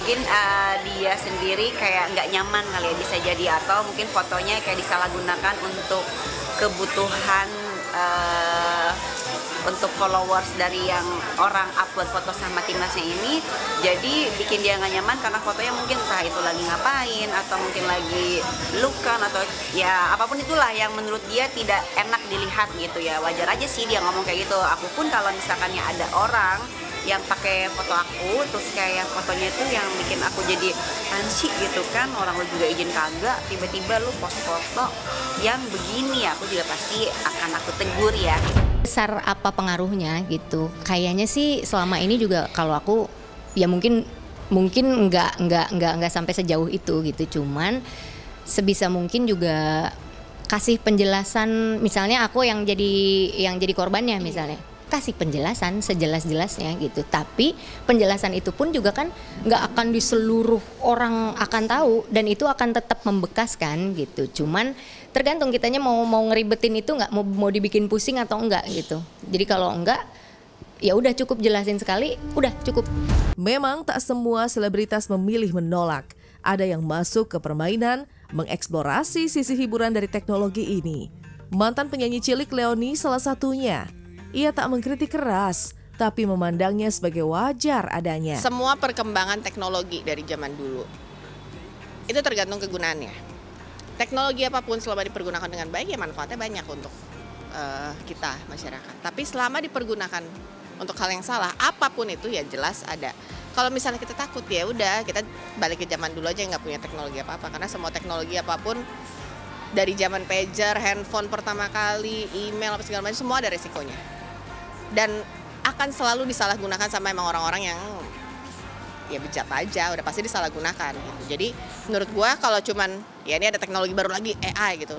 mungkin dia sendiri kayak nggak nyaman kali ya, bisa jadi, atau mungkin fotonya kayak disalahgunakan untuk kebutuhan untuk followers dari yang orang upload foto sama timnasnya ini, jadi bikin dia nggak nyaman karena fotonya mungkin entah itu lagi ngapain atau mungkin lagi lukan atau ya apapun itulah yang menurut dia tidak enak dilihat gitu ya. Wajar aja sih dia ngomong kayak gitu. Aku pun kalau misalkannya ada orang yang pakai foto aku terus kayak fotonya itu yang bikin aku jadi ansi gitu kan, orang lu juga izin kagak, tiba-tiba lu post foto yang begini, aku juga pasti akan aku tegur ya. Besar apa pengaruhnya gitu? Kayaknya sih selama ini juga kalau aku ya mungkin nggak sampai sejauh itu gitu. Cuman sebisa mungkin juga kasih penjelasan, misalnya aku yang jadi korbannya misalnya. Kasih penjelasan sejelas-jelasnya gitu. Tapi penjelasan itu pun juga kan nggak akan di seluruh orang akan tahu dan itu akan tetap membekas kan gitu. Cuman tergantung kitanya mau ngeribetin itu nggak, mau dibikin pusing atau enggak gitu. Jadi kalau enggak ya udah cukup jelasin sekali, udah cukup. Memang tak semua selebritas memilih menolak. Ada yang masuk ke permainan, mengeksplorasi sisi hiburan dari teknologi ini. Mantan penyanyi cilik Leony salah satunya. Ia tak mengkritik keras, tapi memandangnya sebagai wajar adanya. Semua perkembangan teknologi dari zaman dulu, itu tergantung kegunaannya. Teknologi apapun selama dipergunakan dengan baik, ya manfaatnya banyak untuk kita, masyarakat. Tapi selama dipergunakan untuk hal yang salah, apapun itu ya jelas ada. Kalau misalnya kita takut, ya udah kita balik ke zaman dulu aja nggak punya teknologi apa-apa. Karena semua teknologi apapun, dari zaman pager, handphone pertama kali, email, apa segala macam, semua ada resikonya. Dan akan selalu disalahgunakan sama emang orang-orang yang ya bejat aja, udah pasti disalahgunakan gitu. Jadi menurut gua kalau cuman ya ini ada teknologi baru lagi AI gitu,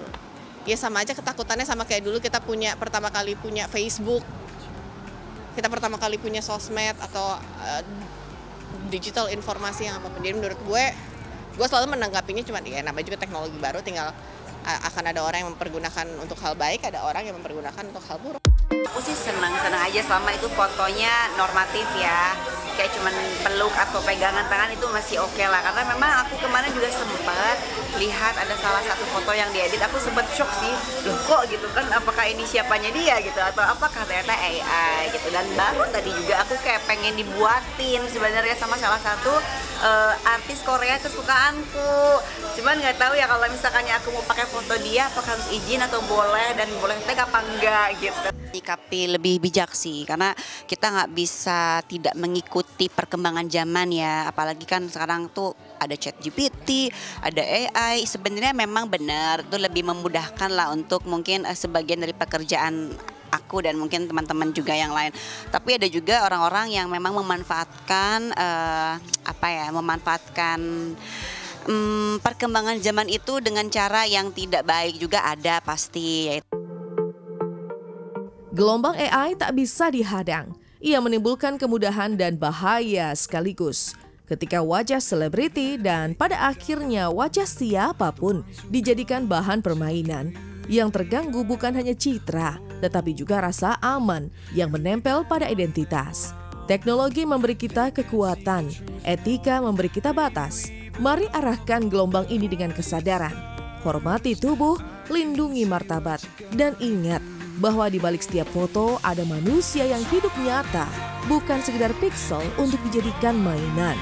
ya sama aja ketakutannya sama kayak dulu kita pertama kali punya Facebook, kita pertama kali punya sosmed atau digital informasi yang apapun. Jadi menurut gue selalu menanggapinya cuman ya namanya juga teknologi baru, tinggal akan ada orang yang mempergunakan untuk hal baik, ada orang yang mempergunakan untuk hal buruk. Aku sih senang-senang aja selama itu fotonya normatif ya, kayak cuman peluk atau pegangan tangan itu masih oke lah. Karena memang aku kemarin juga sempat lihat ada salah satu foto yang diedit, aku sempat shock sih, loh kok gitu kan, apakah ini siapanya dia gitu atau apakah ternyata AI gitu. Dan baru tadi juga aku kayak pengen dibuatin sebenarnya sama salah satu artis Korea kesukaanku, cuman nggak tahu ya kalau misalkannya aku mau pakai foto dia apakah harus izin atau boleh, dan boleh tag apa enggak gitu. Sikapi lebih bijak sih, karena kita nggak bisa tidak mengikuti perkembangan zaman ya, apalagi kan sekarang tuh ada ChatGPT, ada AI. Sebenarnya memang benar itu lebih memudahkan lah untuk mungkin sebagian dari pekerjaan aku dan mungkin teman-teman juga yang lain. Tapi ada juga orang-orang yang memang memanfaatkan perkembangan zaman itu dengan cara yang tidak baik juga ada pasti. Gelombang AI tak bisa dihadang. Ia menimbulkan kemudahan dan bahaya sekaligus. Ketika wajah selebriti dan pada akhirnya wajah siapapun dijadikan bahan permainan, yang terganggu bukan hanya citra, tetapi juga rasa aman yang menempel pada identitas. Teknologi memberi kita kekuatan, etika memberi kita batas. Mari arahkan gelombang ini dengan kesadaran. Hormati tubuh, lindungi martabat, dan ingat bahwa di balik setiap foto ada manusia yang hidup nyata, bukan sekedar piksel untuk dijadikan mainan.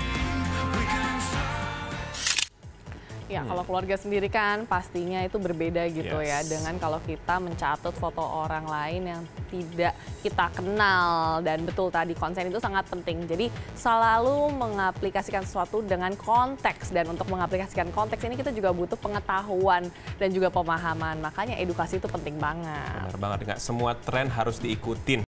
Ya, kalau keluarga sendiri kan pastinya itu berbeda gitu ya dengan kalau kita mencatut foto orang lain yang tidak kita kenal. Dan betul tadi, konsen itu sangat penting. Jadi selalu mengaplikasikan sesuatu dengan konteks, dan untuk mengaplikasikan konteks ini kita juga butuh pengetahuan dan juga pemahaman. Makanya edukasi itu penting banget. Benar banget, nggak semua tren harus diikutin.